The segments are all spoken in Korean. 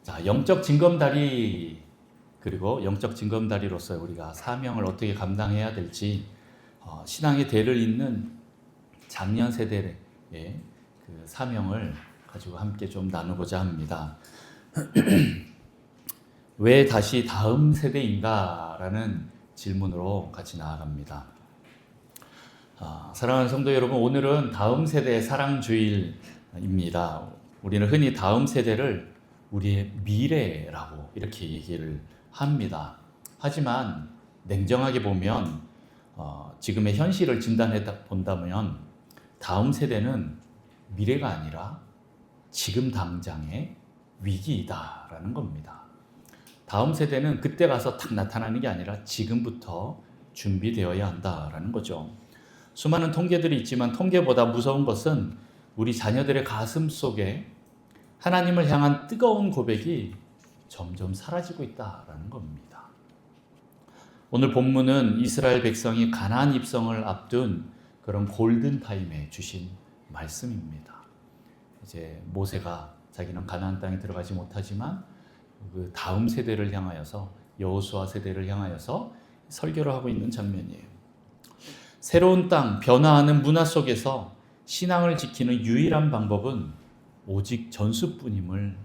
자, 영적 징검다리, 그리고 영적 징검다리로서 우리가 사명을 어떻게 감당해야 될지 신앙의 대를 잇는 장년 세대의 그 사명을 가지고 함께 좀 나누고자 합니다. 왜 다시 다음 세대인가라는 질문으로 같이 나아갑니다. 사랑하는 성도 여러분, 오늘은 다음 세대의 사랑주일입니다. 우리는 흔히 다음 세대를 우리의 미래라고 이렇게 얘기를 합니다. 하지만 냉정하게 보면 지금의 현실을 진단해 본다면 다음 세대는 미래가 아니라 지금 당장의 위기이다라는 겁니다. 다음 세대는 그때 가서 딱 나타나는 게 아니라 지금부터 준비되어야 한다라는 거죠. 수많은 통계들이 있지만 통계보다 무서운 것은 우리 자녀들의 가슴 속에 하나님을 향한 뜨거운 고백이 점점 사라지고 있다라는 겁니다. 오늘 본문은 이스라엘 백성이 가나안 입성을 앞둔 그런 골든 타임에 주신 말씀입니다. 이제 모세가 자기는 가나안 땅에 들어가지 못하지만 그 다음 세대를 향하여서, 여호수아 세대를 향하여서 설교를 하고 있는 장면이에요. 새로운 땅, 변화하는 문화 속에서 신앙을 지키는 유일한 방법은 오직 전수뿐임을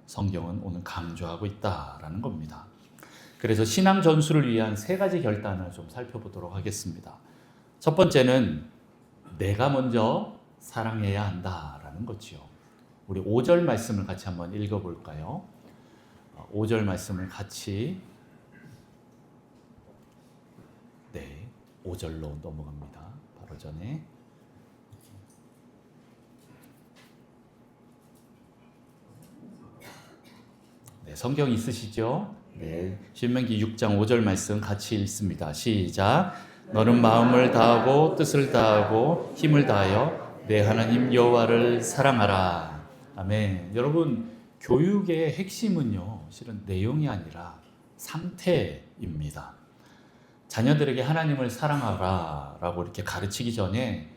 성경은 오늘 강조하고 있다라는 겁니다. 그래서 신앙 전수를 위한 세 가지 결단을 좀 살펴보도록 하겠습니다. 첫 번째는 내가 먼저 사랑해야 한다라는 거지요. 우리 5절 말씀을 같이 한번 읽어볼까요? 5절 말씀을 같이 5절로 넘어갑니다. 바로 전에 성경 있으시죠? 신명기 6장 5절 말씀 같이 읽습니다. 시작. 너는 마음을 다하고 뜻을 다하고 힘을 다하여 내 하나님 여호와를 사랑하라. 아멘. 여러분, 교육의 핵심은요, 실은 내용이 아니라 상태입니다. 자녀들에게 하나님을 사랑하라 라고 이렇게 가르치기 전에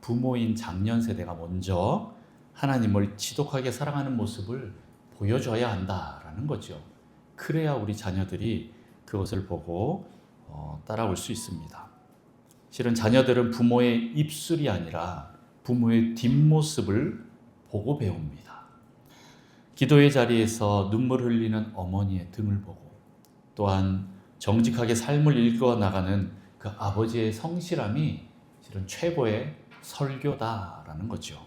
부모인 장년 세대가 먼저 하나님을 지독하게 사랑하는 모습을 보여줘야 한다라는 거죠. 그래야 우리 자녀들이 그것을 보고 따라올 수 있습니다. 실은 자녀들은 부모의 입술이 아니라 부모의 뒷모습을 보고 배웁니다. 기도의 자리에서 눈물 흘리는 어머니의 등을 보고, 또한 정직하게 삶을 읽어 나가는 그 아버지의 성실함이 실은 최고의 설교다라는 거죠.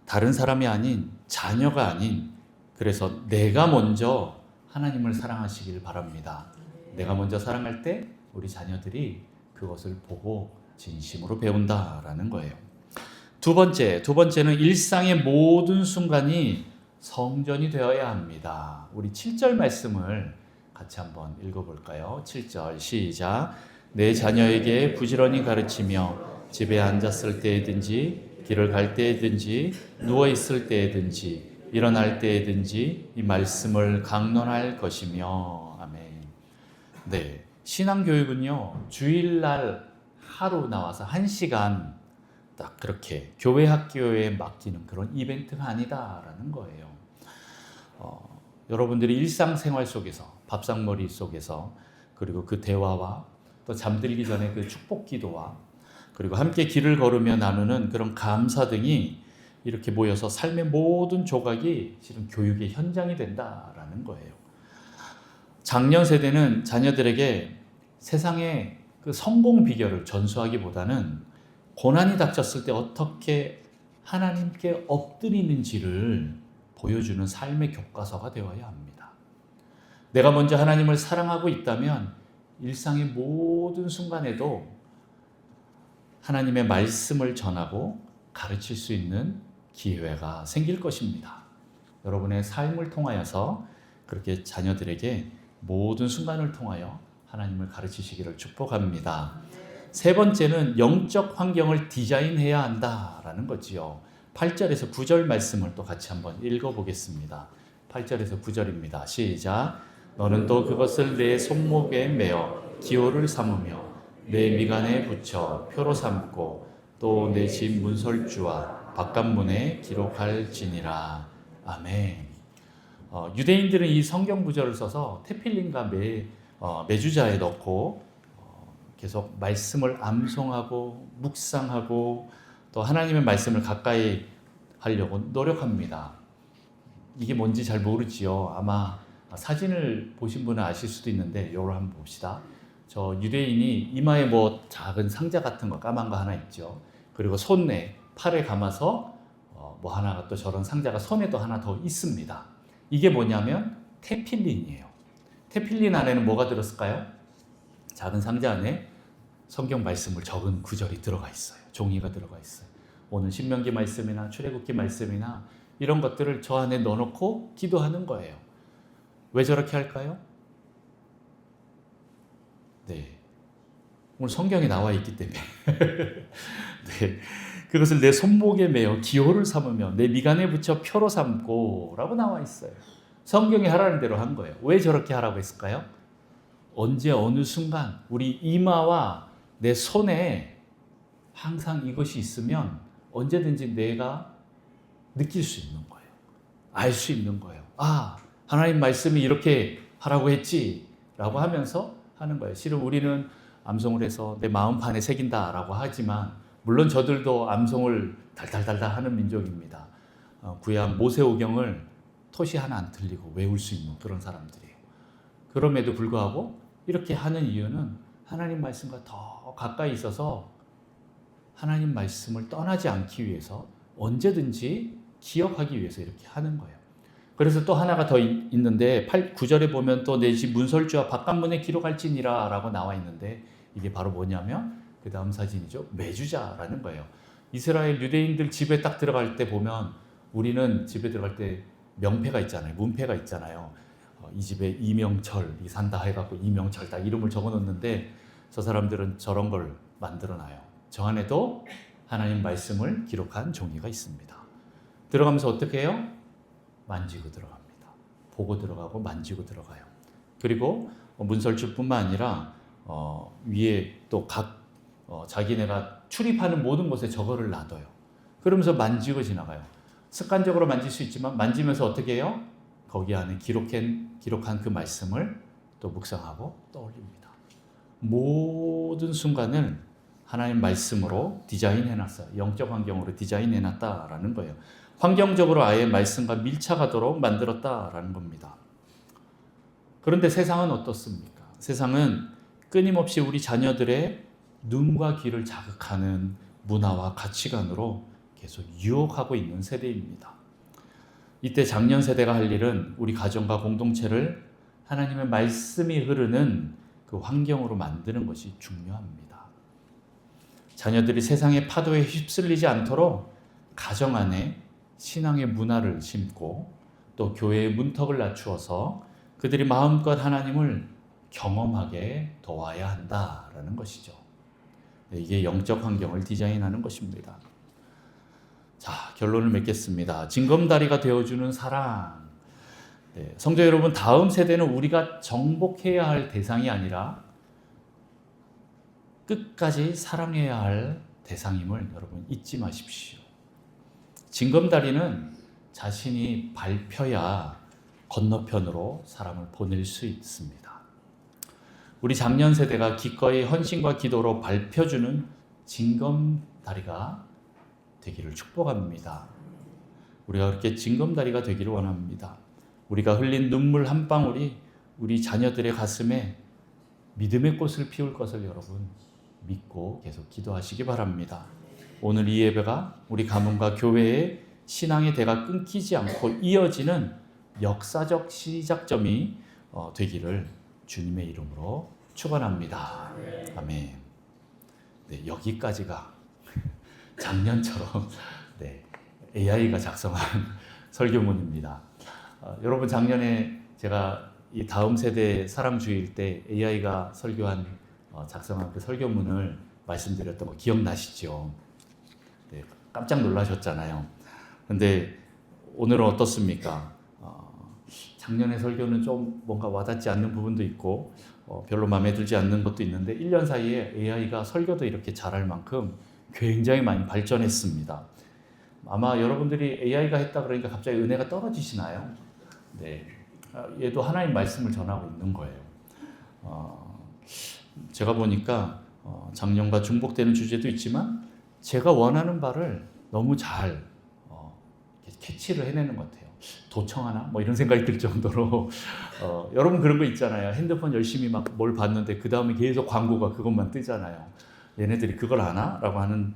다른 사람이 아닌, 자녀가 아닌, 그래서 내가 먼저 하나님을 사랑하시길 바랍니다. 내가 먼저 사랑할 때 우리 자녀들이 그것을 보고 진심으로 배운다라는 거예요. 두 번째는 일상의 모든 순간이 성전이 되어야 합니다. 우리 7절 말씀을 같이 한번 읽어볼까요? 7절 시작. 내 자녀에게 부지런히 가르치며 집에 앉았을 때에든지 길을 갈 때에든지 누워 있을 때에든지 일어날 때에든지 이 말씀을 강론할 것이며. 아멘. 네, 신앙교육은요, 주일날 하루 나와서 1시간 딱 그렇게 교회 학교에 맡기는 그런 이벤트가 아니다라는 거예요. 여러분들이 일상생활 속에서, 밥상머리 속에서, 그리고 그 대화와 또 잠들기 전에 그 축복 기도와, 그리고 함께 길을 걸으며 나누는 그런 감사 등이 이렇게 모여서 삶의 모든 조각이 실은 교육의 현장이 된다라는 거예요. 장년 세대는 자녀들에게 세상의 그 성공 비결을 전수하기보다는 고난이 닥쳤을 때 어떻게 하나님께 엎드리는지를 보여주는 삶의 교과서가 되어야 합니다. 내가 먼저 하나님을 사랑하고 있다면 일상의 모든 순간에도 하나님의 말씀을 전하고 가르칠 수 있는 기회가 생길 것입니다. 여러분의 삶을 통하여서 그렇게 자녀들에게 모든 순간을 통하여 하나님을 가르치시기를 축복합니다. 세 번째는 영적 환경을 디자인해야 한다라는 거지요. 8절에서 9절 말씀을 또 같이 한번 읽어보겠습니다. 8절에서 9절입니다. 시작. 너는 또 그것을 내 손목에 매어 기호를 삼으며 내 미간에 붙여 표로 삼고 또 내 집 문설주와 바깥문에 기록할지니라. 아멘. 유대인들은 이 성경 구절을 써서 테필린과 메주자에 넣고 계속 말씀을 암송하고 묵상하고 또 하나님의 말씀을 가까이 하려고 노력합니다. 이게 뭔지 잘 모르지요. 아마 사진을 보신 분은 아실 수도 있는데 이걸 한번 봅시다. 저 유대인이 이마에 뭐 작은 상자 같은 거 까만 거 하나 있죠. 그리고 손에 팔에 감아서 뭐 하나가 또 저런 상자가 손에도 하나 더 있습니다. 이게 뭐냐면 테필린이에요. 테필린 안에는 뭐가 들었을까요? 작은 상자 안에 성경 말씀을 적은 구절이 들어가 있어요. 종이가 들어가 있어요. 오늘 신명기 말씀이나 출애굽기 말씀이나 이런 것들을 저 안에 넣어놓고 기도하는 거예요. 왜 저렇게 할까요? 네, 오늘 성경에 나와 있기 때문에 네, 그것을 내 손목에 매어 기호를 삼으며 내 미간에 붙여 표로 삼고 라고 나와 있어요. 성경이 하라는 대로 한 거예요. 왜 저렇게 하라고 했을까요? 언제 어느 순간 우리 이마와 내 손에 항상 이것이 있으면 언제든지 내가 느낄 수 있는 거예요. 알 수 있는 거예요. 아, 하나님 말씀이 이렇게 하라고 했지 라고 하면서 하는 거예요. 실은 우리는 암송을 해서 내 마음판에 새긴다라고 하지만 물론 저들도 암송을 달달달달 하는 민족입니다. 구약 모세오경을 토시 하나 안 틀리고 외울 수 있는 그런 사람들이에요. 그럼에도 불구하고 이렇게 하는 이유는 하나님 말씀과 더 가까이 있어서 하나님 말씀을 떠나지 않기 위해서 언제든지 기억하기 위해서 이렇게 하는 거예요. 그래서 또 하나가 더 있는데 9절에 보면 또 내 집 문설주와 바깥문에 기록할지니라 라고 나와 있는데 이게 바로 뭐냐면 그 다음 사진이죠. 메주자라는 거예요. 이스라엘 유대인들 집에 딱 들어갈 때 보면 우리는 집에 들어갈 때 명패가 있잖아요. 문패가 있잖아요. 이 집에 이명철이 산다 해갖고 이명철 딱 이름을 적어 놓는데 저 사람들은 저런 걸 만들어 놔요. 저 안에도 하나님 말씀을 기록한 종이가 있습니다. 들어가면서 어떻게 해요? 만지고 들어갑니다. 보고 들어가고 만지고 들어가요. 그리고 문설주뿐만 아니라 위에 또 각 자기네가 출입하는 모든 곳에 저거를 놔둬요. 그러면서 만지고 지나가요. 습관적으로 만질 수 있지만 만지면서 어떻게 해요? 거기 안에 기록한 그 말씀을 또 묵상하고 떠올립니다. 모든 순간을 하나님 말씀으로 디자인해놨어요. 영적 환경으로 디자인해놨다라는 거예요. 환경적으로 아예 말씀과 밀착하도록 만들었다라는 겁니다. 그런데 세상은 어떻습니까? 세상은 끊임없이 우리 자녀들의 눈과 귀를 자극하는 문화와 가치관으로 계속 유혹하고 있는 세대입니다. 이때 장년 세대가 할 일은 우리 가정과 공동체를 하나님의 말씀이 흐르는 그 환경으로 만드는 것이 중요합니다. 자녀들이 세상의 파도에 휩쓸리지 않도록 가정 안에 신앙의 문화를 심고 또 교회의 문턱을 낮추어서 그들이 마음껏 하나님을 경험하게 도와야 한다라는 것이죠. 이게 영적 환경을 디자인하는 것입니다. 자, 결론을 맺겠습니다. 징검다리가 되어주는 사랑. 네, 성도 여러분, 다음 세대는 우리가 정복해야 할 대상이 아니라 끝까지 사랑해야 할 대상임을 여러분 잊지 마십시오. 징검다리는 자신이 밟혀야 건너편으로 사람을 보낼 수 있습니다. 우리 장년 세대가 기꺼이 헌신과 기도로 밟혀주는 징검다리가 되기를 축복합니다. 우리가 그렇게 징검다리가 되기를 원합니다. 우리가 흘린 눈물 한 방울이 우리 자녀들의 가슴에 믿음의 꽃을 피울 것을 여러분 믿고 계속 기도하시기 바랍니다. 오늘 이 예배가 우리 가문과 교회의 신앙의 대가 끊기지 않고 이어지는 역사적 시작점이 되기를 주님의 이름으로 축원합니다. 아멘. 네, 여기까지가 작년처럼 네, AI가 작성한 설교문입니다. 여러분 작년에 제가 이 다음 세대 사랑 주일 때 AI가 작성한 그 설교문을 말씀드렸던 거 기억나시죠? 네, 깜짝 놀라셨잖아요. 근데 오늘은 어떻습니까? 작년의 설교는 좀 뭔가 와닿지 않는 부분도 있고 별로 마음에 들지 않는 것도 있는데 1년 사이에 AI가 설교도 이렇게 잘할 만큼 굉장히 많이 발전했습니다. 아마 여러분들이 AI가 했다 그러니까 갑자기 은혜가 떨어지시나요? 네, 얘도 하나님 말씀을 전하고 있는 거예요. 제가 보니까 작년과 중복되는 주제도 있지만 제가 원하는 바를 너무 잘 캐치를 해내는 것 같아요. 도청하나? 뭐 이런 생각이 들 정도로 여러분 그런 거 있잖아요. 핸드폰 열심히 막 뭘 봤는데 그 다음에 계속 광고가 그것만 뜨잖아요. 얘네들이 그걸 아나? 라고 하는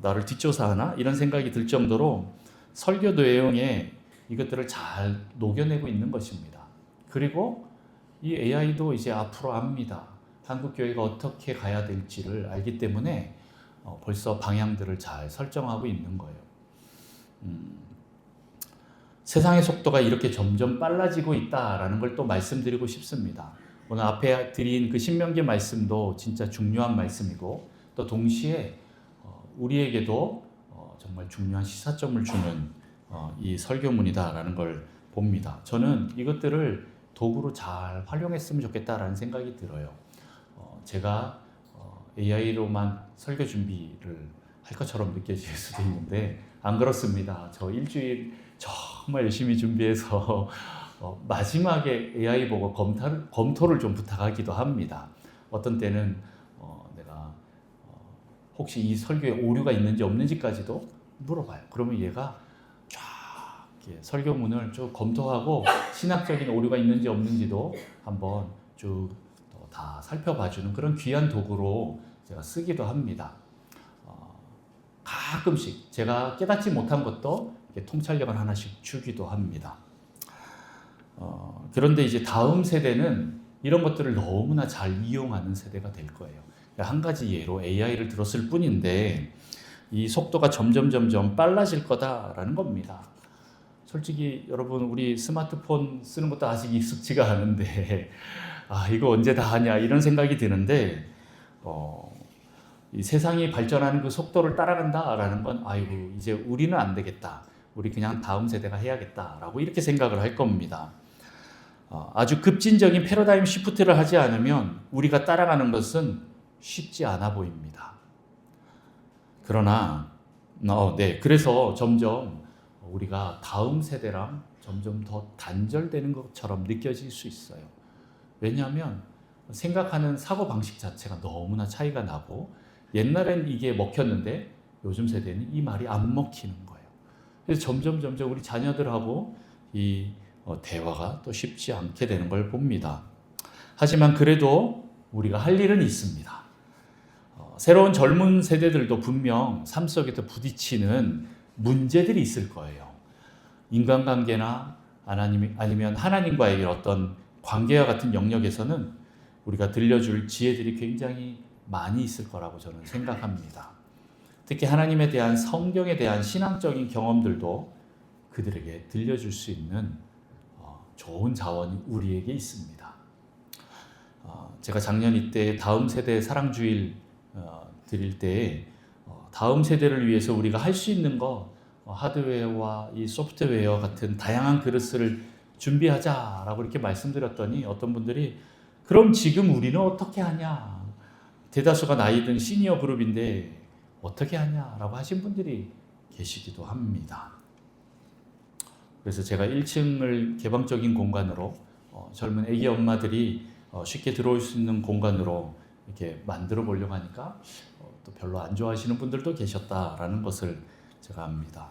나를 뒷조사하나? 이런 생각이 들 정도로 설교 내용에 이것들을 잘 녹여내고 있는 것입니다. 그리고 이 AI도 이제 앞으로 압니다. 한국 교회가 어떻게 가야 될지를 알기 때문에 벌써 방향들을 잘 설정하고 있는 거예요. 세상의 속도가 이렇게 점점 빨라지고 있다라는 걸 또 말씀드리고 싶습니다. 오늘 앞에 드린 그 신명기 말씀도 진짜 중요한 말씀이고 또 동시에 우리에게도 정말 중요한 시사점을 주는 이 설교문이다라는 걸 봅니다. 저는 이것들을 도구로 잘 활용했으면 좋겠다라는 생각이 들어요. 제가 AI로만 설교 준비를 할 것처럼 느껴질 수도 있는데 안 그렇습니다. 저 일주일 정말 열심히 준비해서 마지막에 AI 보고 검토를 좀 부탁하기도 합니다. 어떤 때는 내가 혹시 이 설교에 오류가 있는지 없는지까지도 물어봐요. 그러면 얘가 쫙 설교문을 쭉 검토하고 신학적인 오류가 있는지 없는지도 한번 쭉 다 살펴봐주는 그런 귀한 도구로 제가 쓰기도 합니다. 가끔씩 제가 깨닫지 못한 것도 통찰력을 하나씩 주기도 합니다. 그런데 이제 다음 세대는 이런 것들을 너무나 잘 이용하는 세대가 될 거예요. 한 가지 예로 AI를 들었을 뿐인데 이 속도가 점점 빨라질 거다라는 겁니다. 솔직히 여러분 우리 스마트폰 쓰는 것도 아직 익숙지가 않은데 이거 언제 다 하냐 이런 생각이 드는데 이 세상이 발전하는 그 속도를 따라간다라는 건 아이고 이제 우리는 안 되겠다. 우리 그냥 다음 세대가 해야겠다라고 이렇게 생각을 할 겁니다. 아주 급진적인 패러다임 시프트를 하지 않으면 우리가 따라가는 것은 쉽지 않아 보입니다. 그러나 그래서 점점 우리가 다음 세대랑 점점 더 단절되는 것처럼 느껴질 수 있어요. 왜냐하면 생각하는 사고방식 자체가 너무나 차이가 나고 옛날엔 이게 먹혔는데 요즘 세대는 이 말이 안 먹히는 거예요. 그래서 점점 우리 자녀들하고 이 대화가 또 쉽지 않게 되는 걸 봅니다. 하지만 그래도 우리가 할 일은 있습니다. 새로운 젊은 세대들도 분명 삶 속에서 부딪히는 문제들이 있을 거예요. 인간관계나 아니면 하나님과의 어떤 관계와 같은 영역에서는 우리가 들려줄 지혜들이 굉장히 많이 있을 거라고 저는 생각합니다. 특히 하나님에 대한 성경에 대한 신앙적인 경험들도 그들에게 들려줄 수 있는 좋은 자원이 우리에게 있습니다. 제가 작년 이때 다음 세대 사랑주일 드릴 때 다음 세대를 위해서 우리가 할 수 있는 거 하드웨어와 이 소프트웨어 같은 다양한 그릇을 준비하자라고 이렇게 말씀드렸더니 어떤 분들이 그럼 지금 우리는 어떻게 하냐? 대다수가 나이 든 시니어 그룹인데 어떻게 하냐라고 하신 분들이 계시기도 합니다. 그래서 제가 1층을 개방적인 공간으로 젊은 아기 엄마들이 쉽게 들어올 수 있는 공간으로 이렇게 만들어 보려고 하니까 또 별로 안 좋아하시는 분들도 계셨다라는 것을 제가 압니다.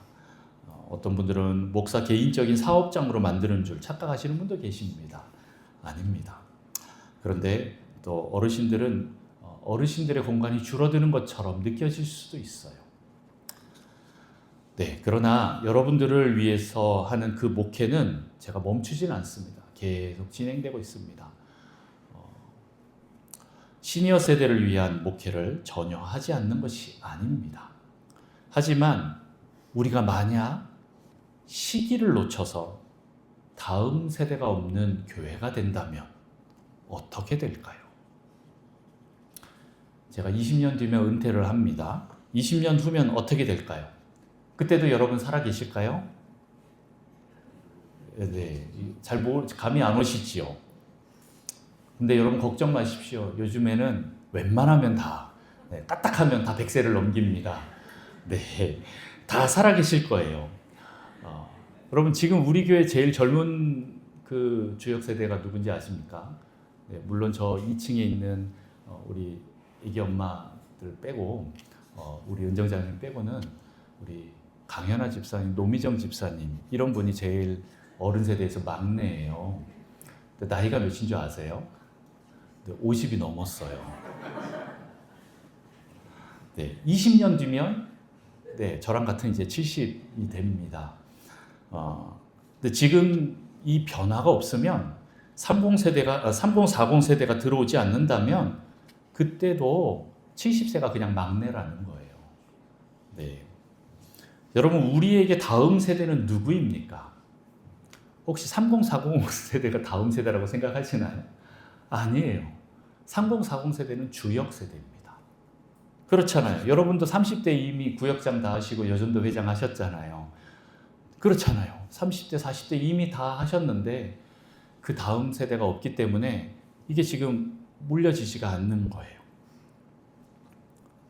어떤 분들은 목사 개인적인 사업장으로 만드는 줄 착각하시는 분도 계십니다. 아닙니다. 그런데 또 어르신들은 어르신들의 공간이 줄어드는 것처럼 느껴질 수도 있어요. 네, 그러나 여러분들을 위해서 하는 그 목회는 제가 멈추지는 않습니다. 계속 진행되고 있습니다. 시니어 세대를 위한 목회를 전혀 하지 않는 것이 아닙니다. 하지만 우리가 만약 시기를 놓쳐서 다음 세대가 없는 교회가 된다면 어떻게 될까요? 제가 20년 뒤면 은퇴를 합니다. 20년 후면 어떻게 될까요? 그때도 여러분 살아 계실까요? 네, 감이 안 오시지요. 근데 여러분 걱정 마십시오. 요즘에는 웬만하면 다 까딱하면 다 100세를 넘깁니다. 네, 다 살아 계실 거예요. 여러분 지금 우리 교회 제일 젊은 그 주역 세대가 누군지 아십니까? 네, 물론 저 2층에 있는 우리 애기 엄마들 빼고 우리 은정장님 빼고는 우리 강현아 집사님, 노미정 집사님 이런 분이 제일 어른 세대에서 막내예요. 나이가 몇인 줄 아세요? 네, 50이 넘었어요. 네, 20년 뒤면 네, 저랑 같은 이제 70이 됩니다. 근데 지금 이 변화가 없으면 3040 세대가 들어오지 않는다면 그때도 70세가 그냥 막내라는 거예요. 네. 여러분 우리에게 다음 세대는 누구입니까? 혹시 3040 세대가 다음 세대라고 생각하시나요? 아니에요. 3040 세대는 주역 세대입니다. 그렇잖아요. 여러분도 30대 이미 구역장 다 하시고 여전도 회장 하셨잖아요. 그렇잖아요. 30대, 40대 이미 다 하셨는데 그 다음 세대가 없기 때문에 이게 지금 물려지지가 않는 거예요.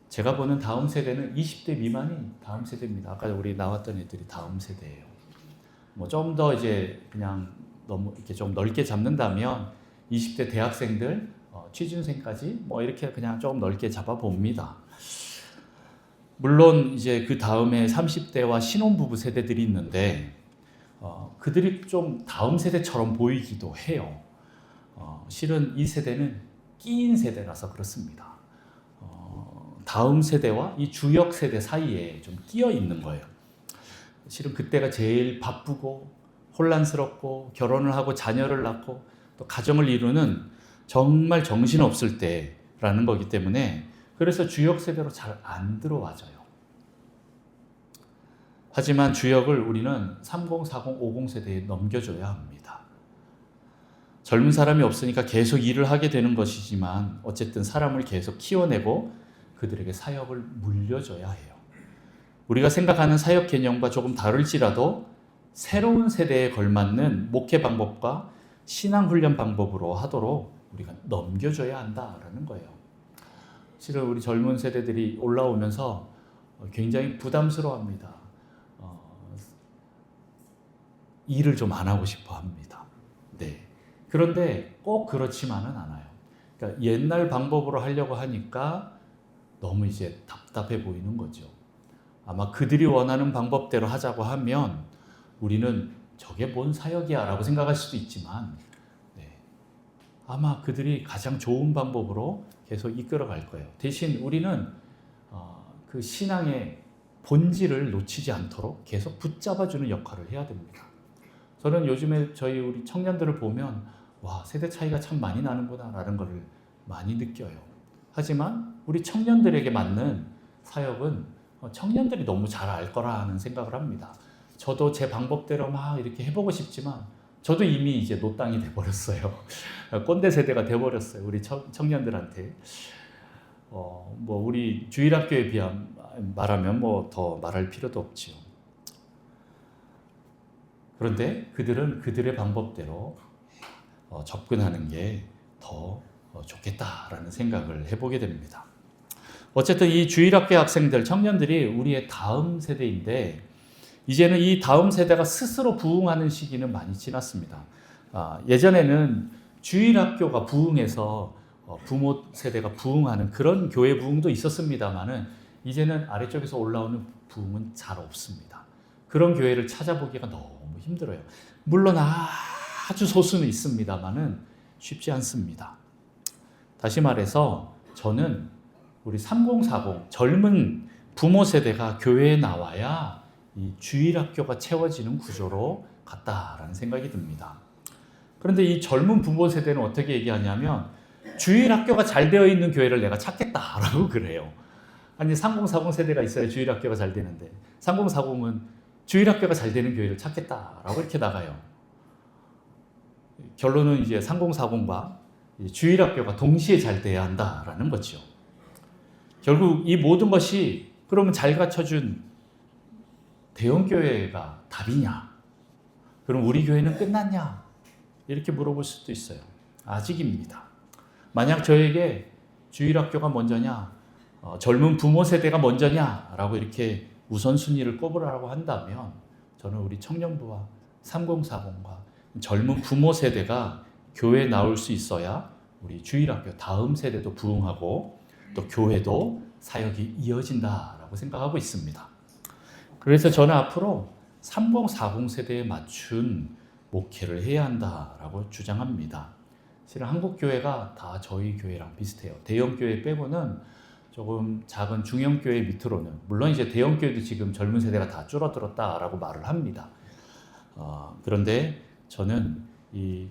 제가 보는 다음 세대는 20대 미만이 다음 세대입니다. 아까 우리 나왔던 애들이 다음 세대예요. 뭐 좀 더 이제 그냥 너무 이렇게 좀 넓게 잡는다면 20대 대학생들, 취준생까지 뭐 이렇게 그냥 좀 넓게 잡아봅니다. 물론 이제 그 다음에 30대와 신혼부부 세대들이 있는데 그들이 좀 다음 세대처럼 보이기도 해요. 실은 이 세대는 끼인 세대라서 그렇습니다. 다음 세대와 이 주역 세대 사이에 좀 끼어 있는 거예요. 실은 그때가 제일 바쁘고 혼란스럽고 결혼을 하고 자녀를 낳고 또 가정을 이루는 정말 정신없을 때라는 거기 때문에 그래서 주역 세대로 잘 안 들어와져요. 하지만 주역을 우리는 30, 40, 50 세대에 넘겨줘야 합니다. 젊은 사람이 없으니까 계속 일을 하게 되는 것이지만 어쨌든 사람을 계속 키워내고 그들에게 사역을 물려줘야 해요. 우리가 생각하는 사역 개념과 조금 다를지라도 새로운 세대에 걸맞는 목회 방법과 신앙 훈련 방법으로 하도록 우리가 넘겨줘야 한다라는 거예요. 실은 우리 젊은 세대들이 올라오면서 굉장히 부담스러워합니다. 일을 좀 안 하고 싶어 합니다. 네. 그런데 꼭 그렇지만은 않아요. 그러니까 옛날 방법으로 하려고 하니까 너무 이제 답답해 보이는 거죠. 아마 그들이 원하는 방법대로 하자고 하면 우리는 저게 뭔 사역이야 라고 생각할 수도 있지만 네. 아마 그들이 가장 좋은 방법으로 계속 이끌어 갈 거예요. 대신 우리는 그 신앙의 본질을 놓치지 않도록 계속 붙잡아주는 역할을 해야 됩니다. 저는 요즘에 우리 청년들을 보면 와 세대 차이가 참 많이 나는구나 라는 것을 많이 느껴요. 하지만 우리 청년들에게 맞는 사역은 청년들이 너무 잘 알 거라는 생각을 합니다. 저도 제 방법대로 막 이렇게 해보고 싶지만 저도 이미 이제 노땅이 돼버렸어요. 꼰대 세대가 돼버렸어요. 우리 청년들한테. 뭐 우리 주일학교에 말하면 뭐 더 말할 필요도 없지요. 그런데 그들은 그들의 방법대로 접근하는 게 더 좋겠다라는 생각을 해보게 됩니다. 어쨌든 이 주일학교 학생들, 청년들이 우리의 다음 세대인데 이제는 이 다음 세대가 스스로 부흥하는 시기는 많이 지났습니다. 예전에는 주일학교가 부흥해서 부모 세대가 부흥하는 그런 교회 부흥도 있었습니다만은 이제는 아래쪽에서 올라오는 부흥은 잘 없습니다. 그런 교회를 찾아보기가 너무 힘들어요. 물론 아주 소수는 있습니다만은 쉽지 않습니다. 다시 말해서 저는 우리 3040 젊은 부모 세대가 교회에 나와야 이 주일학교가 채워지는 구조로 갔다라는 생각이 듭니다. 그런데 이 젊은 부모 세대는 어떻게 얘기하냐면 주일학교가 잘 되어 있는 교회를 내가 찾겠다라고 그래요. 아니 3040 세대가 있어야 주일학교가 잘 되는데 3040은 주일학교가 잘 되는 교회를 찾겠다라고 이렇게 나가요. 결론은 이제 3040과 주일학교가 동시에 잘 돼야 한다라는 거죠. 결국 이 모든 것이 그러면 잘 갖춰준 대형교회가 답이냐? 그럼 우리 교회는 끝났냐? 이렇게 물어볼 수도 있어요. 아직입니다. 만약 저에게 주일학교가 먼저냐, 젊은 부모 세대가 먼저냐? 라고 이렇게 우선순위를 꼽으라고 한다면 저는 우리 청년부와 3040과 젊은 부모 세대가 교회에 나올 수 있어야 우리 주일학교 다음 세대도 부흥하고 또 교회도 사역이 이어진다라고 생각하고 있습니다. 그래서 저는 앞으로 3040 세대에 맞춘 목회를 해야 한다라고 주장합니다. 실은 한국 교회가 다 저희 교회랑 비슷해요. 대형 교회 빼고는 조금 작은 중형 교회 밑으로는, 물론 이제 대형 교회도 지금 젊은 세대가 다 줄어들었다라고 말을 합니다. 그런데 저는 이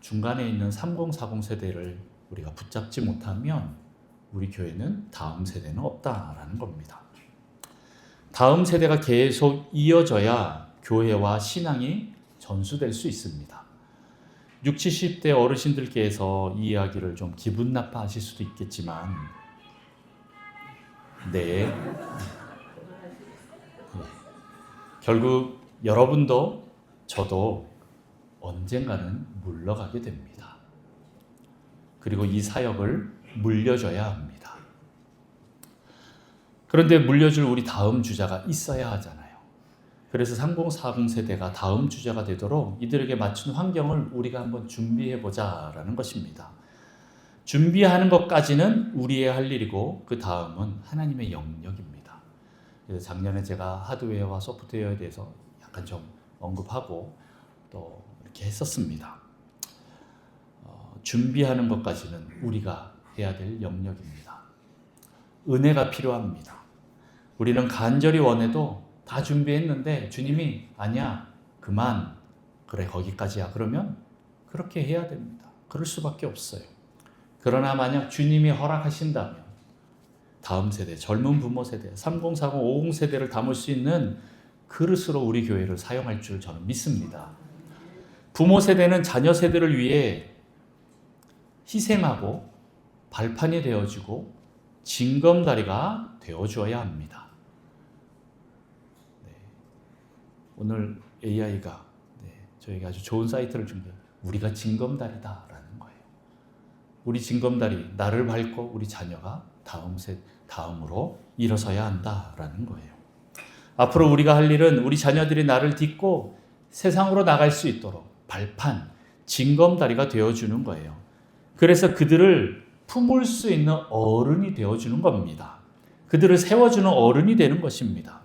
중간에 있는 3040 세대를 우리가 붙잡지 못하면 우리 교회는 다음 세대는 없다라는 겁니다. 다음 세대가 계속 이어져야 교회와 신앙이 전수될 수 있습니다. 60, 70대 어르신들께서 이 이야기를 좀 기분 나빠하실 수도 있겠지만 네. 결국 여러분도 저도 언젠가는 물러가게 됩니다. 그리고 이 사역을 물려줘야 합니다. 그런데 물려줄 우리 다음 주자가 있어야 하잖아요. 그래서 3040 세대가 다음 주자가 되도록 이들에게 맞춘 환경을 우리가 한번 준비해보자라는 것입니다. 준비하는 것까지는 우리의 할 일이고 그 다음은 하나님의 영역입니다. 그래서 작년에 제가 하드웨어와 소프트웨어에 대해서 약간 좀 언급하고 또 이렇게 했었습니다. 준비하는 것까지는 우리가 해야 될 영역입니다. 은혜가 필요합니다. 우리는 간절히 원해도 다 준비했는데 주님이 아니야, 그만, 그래 거기까지야, 그러면 그렇게 해야 됩니다. 그럴 수밖에 없어요. 그러나 만약 주님이 허락하신다면 다음 세대, 젊은 부모 세대, 3040, 50 세대를 담을 수 있는 그릇으로 우리 교회를 사용할 줄 저는 믿습니다. 부모 세대는 자녀 세대를 위해 희생하고 발판이 되어주고 징검다리가 되어주어야 합니다. 네. 오늘 AI가 저에게 아주 좋은 사이트를 준비해요. 우리가 징검다리다라는 거예요. 우리 징검다리, 나를 밟고 우리 자녀가 다음으로 일어서야 한다라는 거예요. 앞으로 우리가 할 일은 우리 자녀들이 나를 딛고 세상으로 나갈 수 있도록 발판, 징검다리가 되어주는 거예요. 그래서 그들을 품을 수 있는 어른이 되어주는 겁니다. 그들을 세워주는 어른이 되는 것입니다.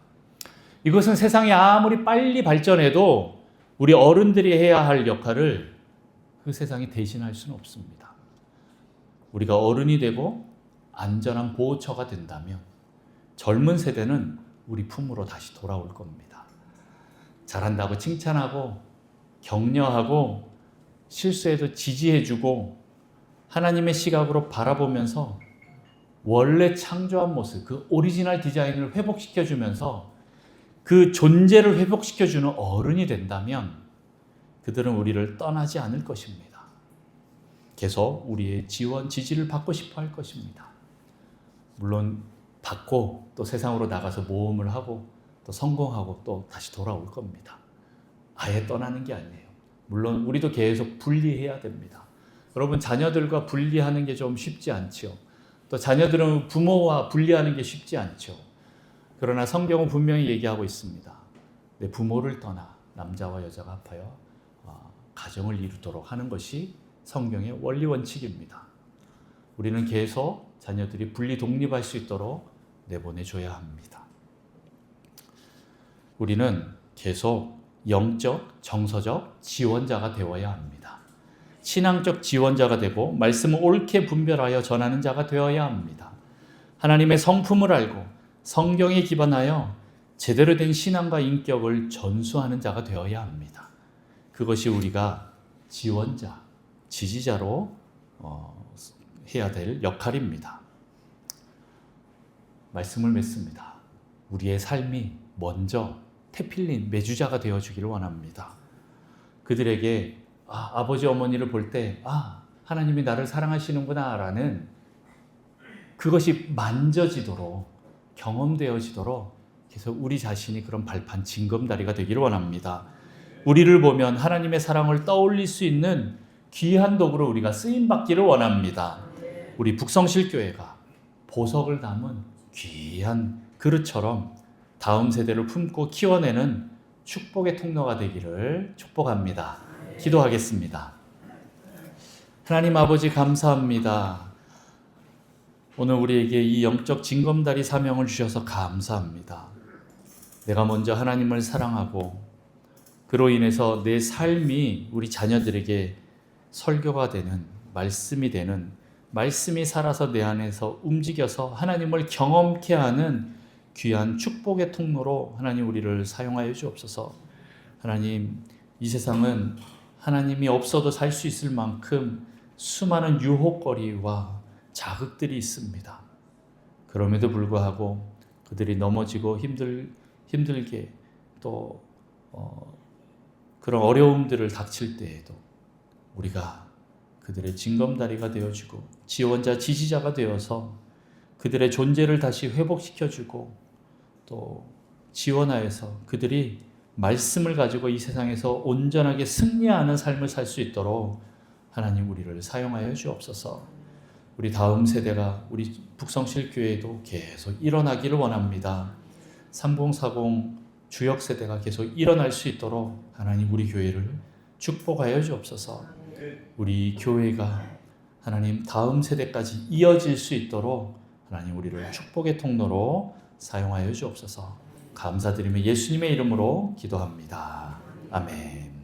이것은 세상이 아무리 빨리 발전해도 우리 어른들이 해야 할 역할을 그 세상이 대신할 수는 없습니다. 우리가 어른이 되고 안전한 보호처가 된다면 젊은 세대는 우리 품으로 다시 돌아올 겁니다. 잘한다고 칭찬하고 격려하고 실수해도 지지해주고 하나님의 시각으로 바라보면서 원래 창조한 모습, 그 오리지널 디자인을 회복시켜주면서 그 존재를 회복시켜주는 어른이 된다면 그들은 우리를 떠나지 않을 것입니다. 계속 우리의 지원, 지지를 받고 싶어 할 것입니다. 물론 받고 또 세상으로 나가서 모험을 하고 또 성공하고 또 다시 돌아올 겁니다. 아예 떠나는 게 아니에요. 물론 우리도 계속 분리해야 됩니다. 여러분, 자녀들과 분리하는 게 좀 쉽지 않죠. 또 자녀들은 부모와 분리하는 게 쉽지 않죠. 그러나 성경은 분명히 얘기하고 있습니다. 내 부모를 떠나 남자와 여자가 합하여 가정을 이루도록 하는 것이 성경의 원리 원칙입니다. 우리는 계속 자녀들이 분리 독립할 수 있도록 내보내줘야 합니다. 우리는 계속 영적, 정서적 지원자가 되어야 합니다. 신앙적 지원자가 되고 말씀을 옳게 분별하여 전하는 자가 되어야 합니다. 하나님의 성품을 알고 성경에 기반하여 제대로 된 신앙과 인격을 전수하는 자가 되어야 합니다. 그것이 우리가 지원자, 지지자로 해야 될 역할입니다. 말씀을 맺습니다. 우리의 삶이 먼저 태필린 매주자가 되어주기를 원합니다. 그들에게 아버지 어머니를 볼 때 하나님이 나를 사랑하시는구나 라는 그것이 만져지도록 경험되어지도록 계속 우리 자신이 그런 발판 징검다리가 되기를 원합니다. 우리를 보면 하나님의 사랑을 떠올릴 수 있는 귀한 도구로 우리가 쓰임받기를 원합니다. 우리 북성실교회가 보석을 담은 귀한 그릇처럼 다음 세대를 품고 키워내는 축복의 통로가 되기를 축복합니다. 기도하겠습니다. 하나님 아버지 감사합니다. 오늘 우리에게 이 영적 징검다리 사명을 주셔서 감사합니다. 내가 먼저 하나님을 사랑하고 그로 인해서 내 삶이 우리 자녀들에게 설교가 되는, 말씀이 되는, 말씀이 살아서 내 안에서 움직여서 하나님을 경험케 하는 귀한 축복의 통로로 하나님 우리를 사용하여 주옵소서. 하나님, 이 세상은 하나님이 없어도 살 수 있을 만큼 수많은 유혹거리와 자극들이 있습니다. 그럼에도 불구하고 그들이 넘어지고 힘들게 또 그런 어려움들을 닥칠 때에도 우리가 그들의 징검다리가 되어주고 지원자, 지지자가 되어서 그들의 존재를 다시 회복시켜주고 또 지원하여서 그들이 말씀을 가지고 이 세상에서 온전하게 승리하는 삶을 살 수 있도록 하나님 우리를 사용하여 주옵소서. 우리 다음 세대가 우리 북성실교회도 계속 일어나기를 원합니다. 3040 주역 세대가 계속 일어날 수 있도록 하나님 우리 교회를 축복하여 주옵소서. 우리 교회가 하나님 다음 세대까지 이어질 수 있도록 하나님 우리를 축복의 통로로 사용하여 주옵소서. 감사드리며 예수님의 이름으로 기도합니다. 아멘.